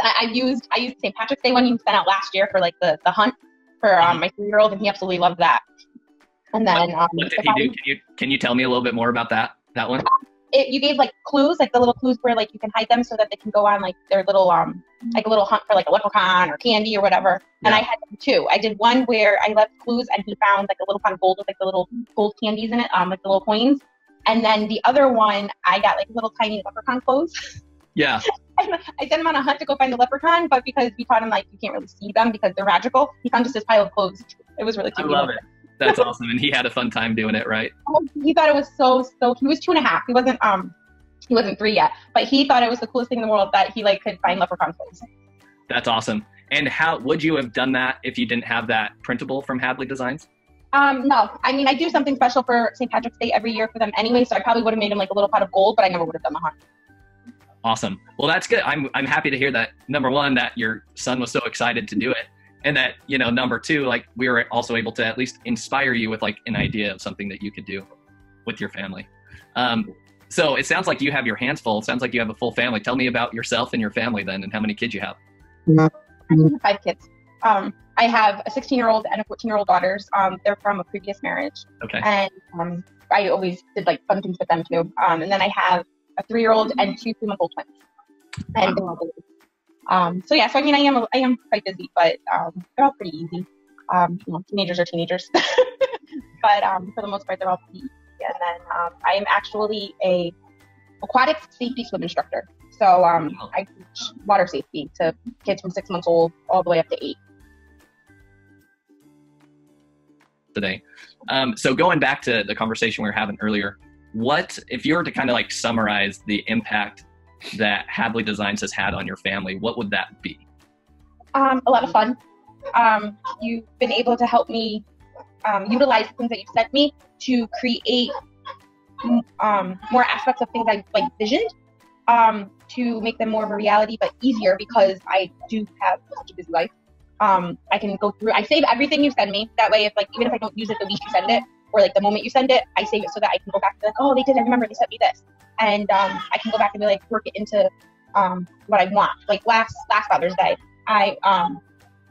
I used St. Patrick's Day one you sent out last year for like the hunt for my 3-year-old, and he absolutely loved that. And then what did he do? Can you tell me a little bit more about that one? You gave like clues, like the little clues where like you can hide them so that they can go on like their little like a little hunt for like a leprechaun or candy or whatever. And I had them too. I did one where I left clues and he found like a little pot of gold with like the little gold candies in it, like the little coins. And then the other one, I got like little tiny leprechaun clothes. Yeah. I sent him on a hunt to go find the leprechaun, but because we taught him like you can't really see them because they're magical, he found just this pile of clothes. It was really cute. I love it. That's awesome. And he had a fun time doing it, right? He thought it was so he was 2.5. He wasn't 3 yet, but he thought it was the coolest thing in the world that he like could find leprechaun clothes. That's awesome. And how would you have done that if you didn't have that printable from Hadley Designs? No, I mean, I do something special for St. Patrick's Day every year for them anyway, so I probably would have made him like a little pot of gold, but I never would have done the hunt. Awesome. Well, that's good. I'm happy to hear that. Number one, that your son was so excited to do it. And that, you know, number two, like we were also able to at least inspire you with like an idea of something that you could do with your family. So it sounds like you have your hands full. It sounds like you have a full family. Tell me about yourself and your family then, and how many kids you have. I have 5 kids. I have a 16-year-old and a 14-year-old daughters. They're from a previous marriage. Okay. And I always did like fun things with them too. And then I have a 3-year-old and 2 3-month-old twins. And they're all babies. So yeah, so I mean, I am quite busy, but they're all pretty easy. You know, teenagers are teenagers, but for the most part, they're all pretty easy. And then I am actually a aquatic safety swim instructor. So I teach water safety to kids from 6 months old all the way up to 8. Today. So going back to the conversation we were having earlier, what, if you were to kind of like summarize the impact that Hadley Designs has had on your family, what would that be? A lot of fun. You've been able to help me utilize the things that you've sent me to create more aspects of things I like visioned, to make them more of a reality, but easier because I do have such a busy life. I can go through, I save everything you send me. That way, if like, even if I don't use it the week you send it, or like the moment you send it, I save it so that I can go back and be like, oh, they did, I remember they sent me this. And I can go back and be like, work it into what I want. Like last Father's Day, my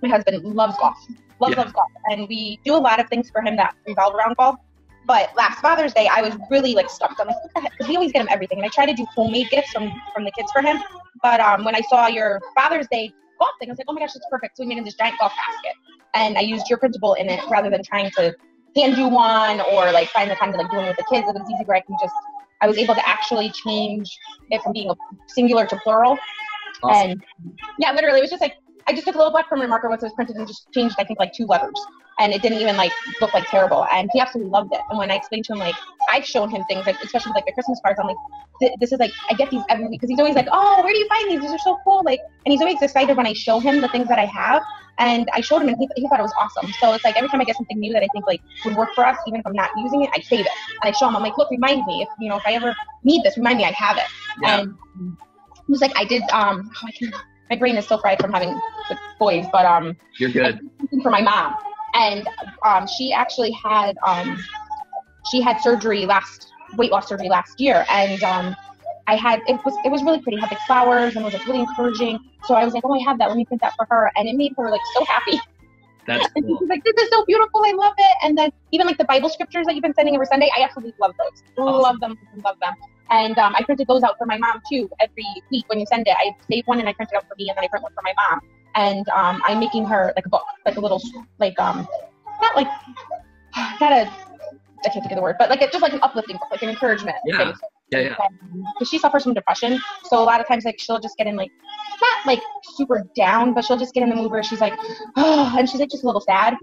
husband loves golf, loves golf. And we do a lot of things for him that revolve around golf. But last Father's Day, I was really like stumped. I'm like, what the heck? Because we always get him everything. And I try to do homemade gifts from the kids for him. But when I saw your Father's Day golf thing, I was like, oh my gosh, it's perfect. So we made him this giant golf basket. And I used your printable in it rather than trying to hand do one or like find the time to like doing it with the kids. It was easy where I was able to actually change it from being a singular to plural. Awesome. And yeah, literally, it was just like, I just took a little black permanent marker once it was printed and just changed, I think, like 2 letters. And it didn't even like look like terrible. And he absolutely loved it. And when I explained to him, like, I've shown him things, like, especially with like the Christmas cards, I'm like, this is like, I get these every week. Because he's always like, oh, where do you find these? These are so cool. Like, and he's always excited when I show him the things that I have. And I showed him and he thought it was awesome. So it's like every time I get something new that I think like would work for us, even if I'm not using it, I save it. And I show him, I'm like, look, remind me. If, you know, if I ever need this, remind me I have it. Yeah. And he was like, I did, my brain is still fried from having with boys, but you're good. For my mom. And she actually had surgery weight loss surgery last year, and it was really pretty. It had like flowers and it was like really encouraging. So I was like, oh, I have that. Let me print that for her, and it made her like so happy. That's cool. And she was like, this is so beautiful. I love it. And then even like the Bible scriptures that you've been sending every Sunday, I absolutely love those. Awesome. Love them. And I printed those out for my mom too. Every week when you send it, I save one and I print it out for me, and then I print one for my mom. And I'm making her like a book, like a little, like I can't think of the word, but like just like an uplifting book, like an encouragement. Yeah. Yeah. Because she suffers from depression, so a lot of times like she'll just get in like, not like super down, but she'll just get in the mood where she's like, oh, and she's like just a little sad,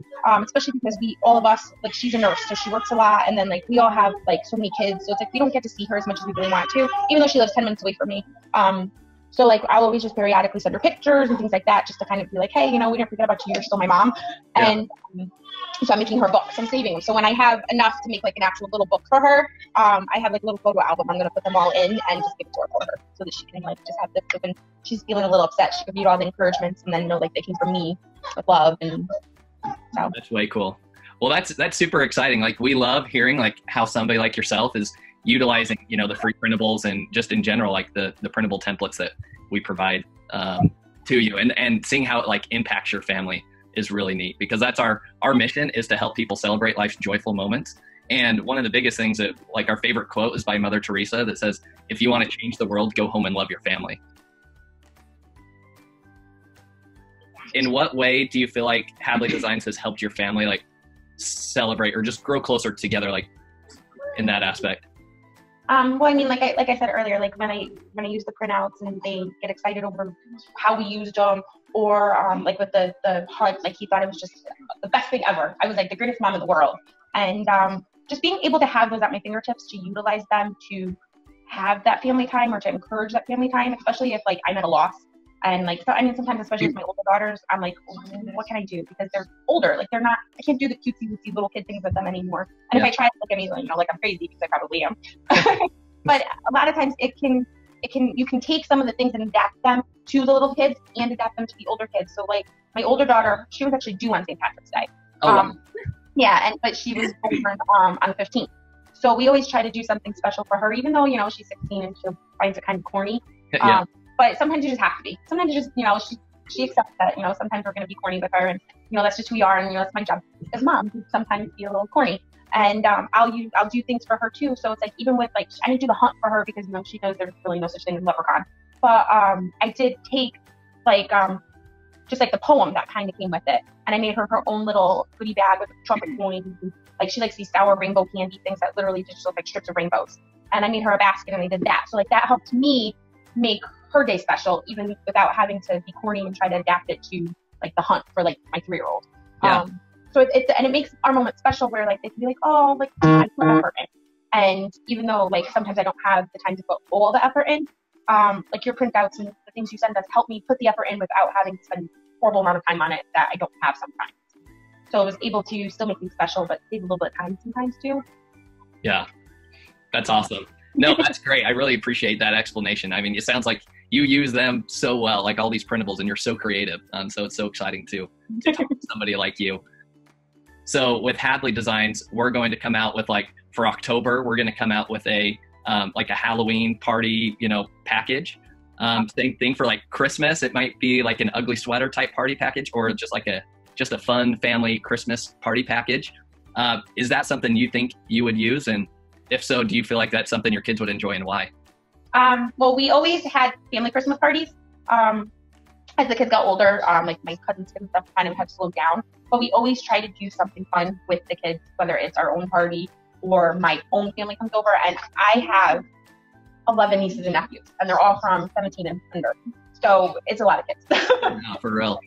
especially because all of us, like she's a nurse, so she works a lot, and then like we all have like so many kids, so it's like we don't get to see her as much as we really want to, even though she lives 10 minutes away from me. So like I'll always just periodically send her pictures and things like that, just to kind of be like, hey, you know, we didn't forget about you, you're still my mom. Yeah. And so I'm making her books, I'm saving them. So when I have enough to make like an actual little book for her, I have like a little photo album. I'm going to put them all in and just give it to her for her so that she can like just have this. So when she's feeling a little upset, she can read all the encouragements and then know like they came from me with love. And so that's way cool. Well, that's super exciting. Like we love hearing like how somebody like yourself is utilizing, you know, the free printables and just in general, like the printable templates that we provide. to you, and seeing how it like impacts your family is really neat, because that's our mission, is to help people celebrate life's joyful moments. And one of the biggest things that, like, our favorite quote is by Mother Teresa that says, if you want to change the world, go home and love your family. In what way do you feel like Hadley Designs has helped your family like celebrate or just grow closer together, like in that aspect? Well, I mean, like I said earlier, like when I use the printouts and they get excited over how we used them, or like with the HUD, like he thought it was just the best thing ever. I was like the greatest mom in the world, and just being able to have those at my fingertips, to utilize them to have that family time or to encourage that family time, especially if like I'm at a loss. And like, so I mean, sometimes, especially with my older daughters, I'm like, what can I do? Because they're older, like I can't do the cutesy little kid things with them anymore. And if I try to look at me, you know, like I'm crazy, because I probably am. But a lot of times you can take some of the things and adapt them to the little kids and adapt them to the older kids. So like my older daughter, she was actually due on St. Patrick's Day. Yeah, but she was born on the 15th. So we always try to do something special for her, even though, you know, she's 16 and she finds it kind of corny. But sometimes you just have to be. Sometimes you just, you know, she accepts that, you know, sometimes we're going to be corny with her, and, you know, that's just who we are, and, you know, that's my job as mom, to sometimes be a little corny. And I'll do things for her too. So it's like, even with like, I didn't do the hunt for her because, you know, she knows there's really no such thing as leprechaun. But I did take like just like the poem that kind of came with it, and I made her own little goodie bag with trumpet coins. Like, she likes these sour rainbow candy things that literally just look like strips of rainbows. And I made her a basket, and I did that. So like that helped me make her day special, even without having to be corny and try to adapt it to like the hunt for like my 3-year-old. So it makes our moment special, where like they can be like, oh, like I put effort in. And even though like sometimes I don't have the time to put all the effort in, like your printouts and the things you send us help me put the effort in without having to spend a horrible amount of time on it that I don't have sometimes. So I was able to still make things special, but save a little bit of time sometimes too. Yeah, that's awesome. No, that's great. I really appreciate that explanation. I mean, it sounds like you use them so well, like all these printables, and you're so creative. So it's so exciting to talk to somebody like you. So with Hadley Designs, we're going to come out with, like, for October, we're going to come out with a like a Halloween party, you know, package. Same thing for like Christmas. It might be like an ugly sweater type party package, or just like a fun family Christmas party package. Is that something you think you would use? And if so, do you feel like that's something your kids would enjoy, and why? Well, we always had family Christmas parties. As the kids got older, like my cousins and stuff kind of have slowed down, but we always try to do something fun with the kids, whether it's our own party or my own family comes over. And I have 11 nieces and nephews, and they're all from 17 and under. So it's a lot of kids. No, for real.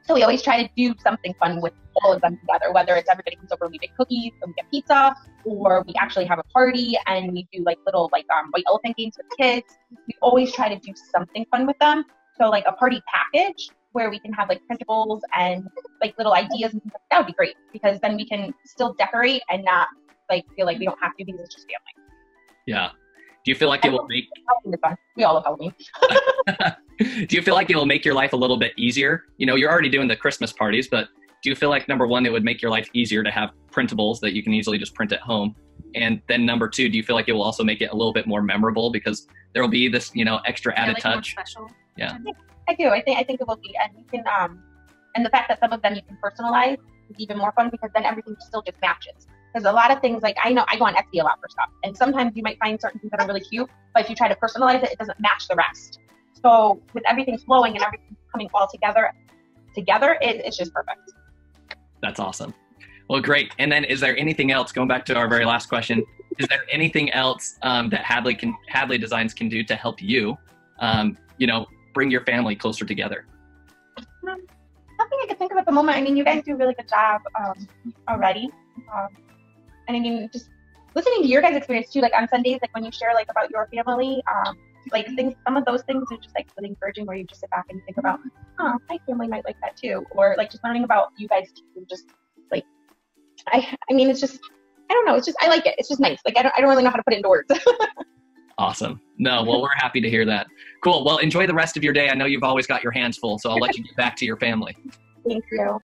So we always try to do something fun with all of them together, whether it's everybody comes over, we make cookies and we get pizza, or we actually have a party and we do like little like white elephant games with kids. We always try to do something fun with them. So like a party package where we can have like printables and like little ideas and things like that would be great, because then we can still decorate and not like feel like we don't have to because it's just family. Yeah. Do you feel like it will make... Halloween is fun. We all love Halloween. Do you feel like it will make your life a little bit easier? You know, you're already doing the Christmas parties, but do you feel like, number one, it would make your life easier to have printables that you can easily just print at home? And then number two, do you feel like it will also make it a little bit more memorable because there will be this, you know, extra added touch? More special. Yeah. I do. I think it will be. And you can, and the fact that some of them you can personalize is even more fun, because then everything still just matches. Because a lot of things, like I know I go on Etsy a lot for stuff, and sometimes you might find certain things that are really cute, but if you try to personalize it, it doesn't match the rest. So with everything flowing and everything coming all together, it's just perfect. That's awesome. Well, great. And then is there anything else, going back to our very last question, is there anything else that Hadley Designs can do to help you, you know, bring your family closer together? Nothing I can think of at the moment. I mean, you guys do a really good job already. And I mean, just listening to your guys' experience too, like on Sundays, like when you share like about your family, like things, some of those things are just like really encouraging, where you just sit back and think about, oh, my family might like that too. Or like just learning about you guys too, just like, I mean, it's just, I don't know, it's just, I like it. It's just nice. Like, I don't really know how to put it into words. Awesome. No, well, we're happy to hear that. Cool. Well, enjoy the rest of your day. I know you've always got your hands full, so I'll let you get back to your family. Thank you.